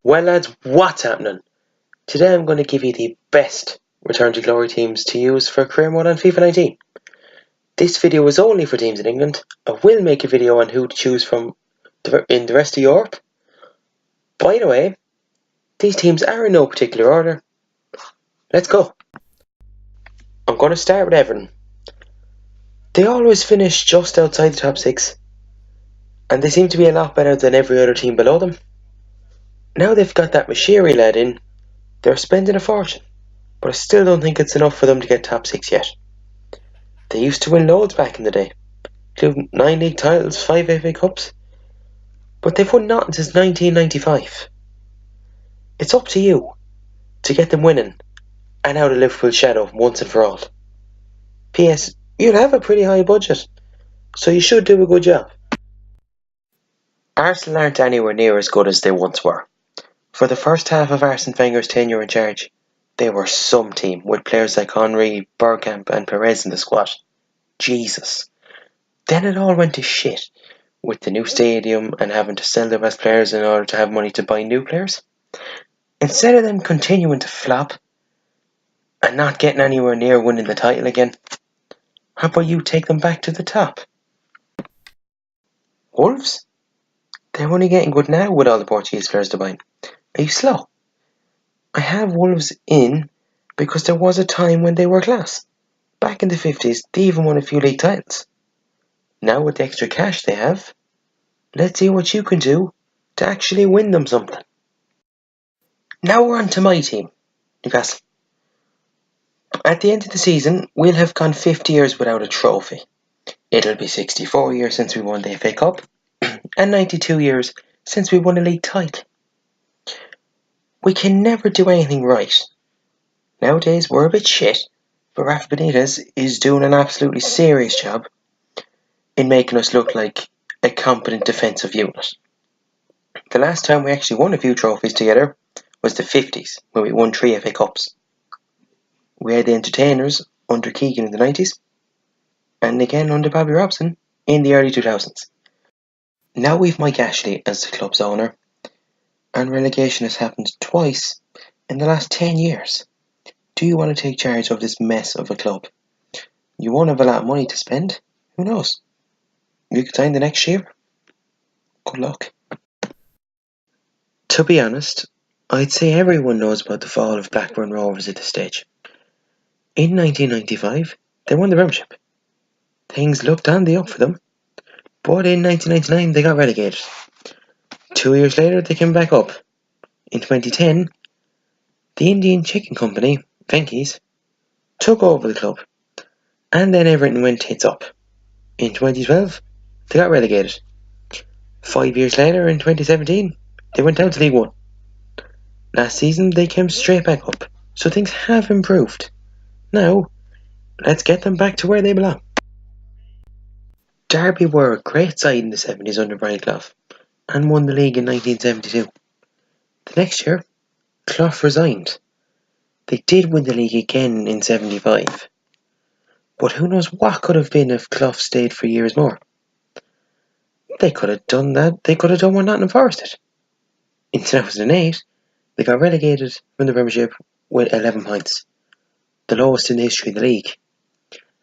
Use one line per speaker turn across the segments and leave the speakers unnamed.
Well lads, what's happening? Today I'm going to give you the best Return to Glory teams to use for career mode on FIFA 19. This video is only for teams in England. I will make a video on who to choose from in the rest of Europe. By the way, these teams are in no particular order. Let's go. I'm going to start with Everton. They always finish just outside the top 6, and they seem to be a lot better than every other team below them. Now they've got that Mashiri lad in, they're spending a fortune, but I still don't think it's enough for them to get top 6 yet. They used to win loads back in the day, including 9 league titles, 5 FA Cups, but they've won nothing since 1995. It's up to you to get them winning and out of Liverpool's shadow once and for all. P.S. You'll have a pretty high budget, so you should do a good job. Arsenal aren't anywhere near as good as they once were. For the first half of Arsene Wenger's tenure in charge, they were some team, with players like Henry, Bergkamp and Perez in the squad. Jesus. Then it all went to shit, with the new stadium and having to sell their best players in order to have money to buy new players. Instead of them continuing to flop and not getting anywhere near winning the title again, how about you take them back to the top? Wolves? They're only getting good now with all the Portuguese players to buy. Are you slow? I have Wolves in because there was a time when they were class. Back in the 50s, they even won a few league titles. Now with the extra cash they have, let's see what you can do to actually win them something. Now we're on to my team, Newcastle. At the end of the season, we'll have gone 50 years without a trophy. It'll be 64 years since we won the FA Cup, and 92 years since we won a league title. We can never do anything right. Nowadays, we're a bit shit, but Rafa Benitez is doing an absolutely serious job in making us look like a competent defensive unit. The last time we actually won a few trophies together was the 50s, when we won 3 FA Cups. We had the entertainers under Keegan in the 90s, and again under Bobby Robson in the early 2000s. Now we've Mike Ashley as the club's owner, and relegation has happened twice in the last 10 years. Do you want to take charge of this mess of a club? You won't have a lot of money to spend. Who knows? You could sign the next year. Good luck. To be honest, I'd say everyone knows about the fall of Blackburn Rovers at this stage. In 1995, they won the Premiership. Things looked on the up for them, but in 1999 they got relegated. 2 years later they came back up. In 2010, the Indian Chicken Company, Venky's, took over the club, and then everything went tits up. In 2012, they got relegated. 5 years later, in 2017, they went down to League One. Last season, they came straight back up, so things have improved. Now, let's get them back to where they belong. Derby were a great side in the 70s under Brian Clough, and won the league in 1972. The next year, Clough resigned. They did win the league again in 75. But who knows what could have been if Clough stayed for years more. They could have done that. They could have done what Nottingham Forest did. In 2008, they got relegated from the Premiership with 11 points, the lowest in the history of the league,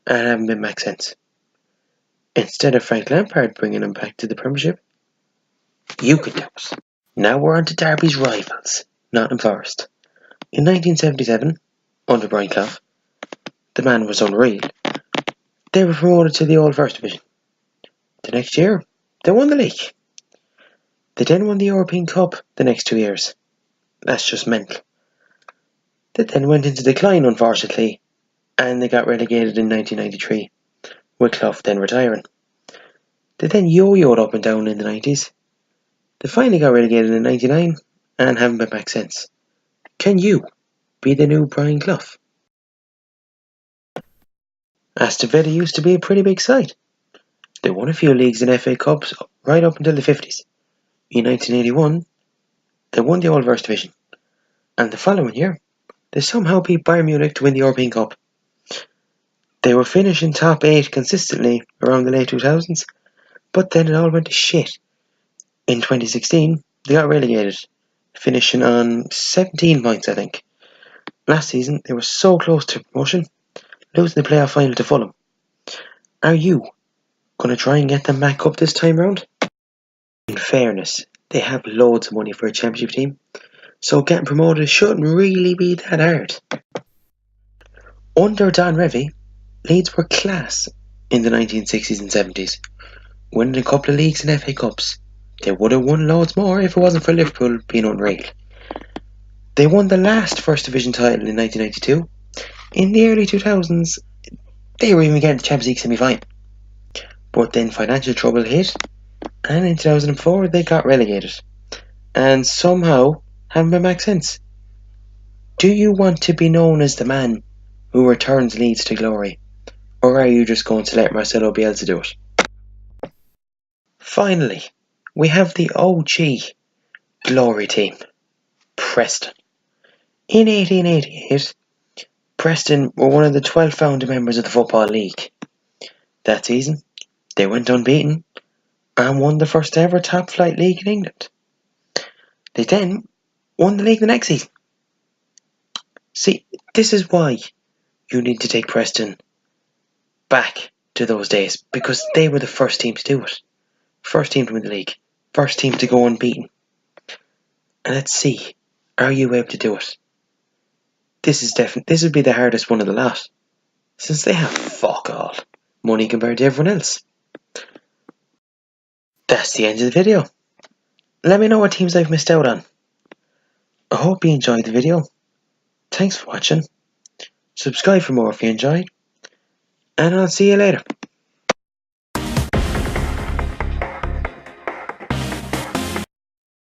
and haven't been back since. Instead of Frank Lampard bringing them back to the Premiership, you can do it. Now we're on to Derby's rivals, Nottingham Forest. In 1977, under Brian Clough, the man was unreal. They were promoted to the Old First Division. The next year, they won the league. They then won the European Cup the next 2 years. That's just mental. They then went into decline, unfortunately, and they got relegated in 1993, with Clough then retiring. They then yo-yoed up and down in the 90s. They finally got relegated in 99 and haven't been back since. Can you be the new Brian Clough? Aston Villa used to be a pretty big side. They won a few leagues and FA Cups right up until the 50s. In 1981, they won the Old First Division, and the following year, they somehow beat Bayern Munich to win the European Cup. They were finishing top 8 consistently around the late 2000s, But then it all went to shit. In 2016, they got relegated, finishing on 17 points, I think. Last season, they were so close to promotion, losing the playoff final to Fulham. Are you going to try and get them back up this time round? In fairness, they have loads of money for a championship team, so getting promoted shouldn't really be that hard. Under Don Revie, Leeds were class in the 1960s and 70s, winning a couple of leagues and FA Cups. They would have won loads more if it wasn't for Liverpool being unreal. They won the last First Division title in 1992. In the early 2000s, they were even getting the Champions League semi-final. But then financial trouble hit, and in 2004 they got relegated. And somehow haven't been back since. Do you want to be known as the man who returns Leeds to glory? Or are you just going to let Marcelo Bielsa do it? Finally, we have the OG glory team, Preston. In 1888, Preston were one of the 12 founding members of the Football League. That season, they went unbeaten and won the first ever top flight league in England. They then won the league the next season. See, this is why you need to take Preston back to those days, because they were the first team to do it. First team to win the league. First team to go unbeaten. And let's see, are you able to do it? This would be the hardest one of the lot, since they have fuck all money compared to everyone else. That's the end of the video. Let me know what teams I've missed out on. I hope you enjoyed the video. Thanks for watching. Subscribe for more if you enjoyed. And I'll see you later.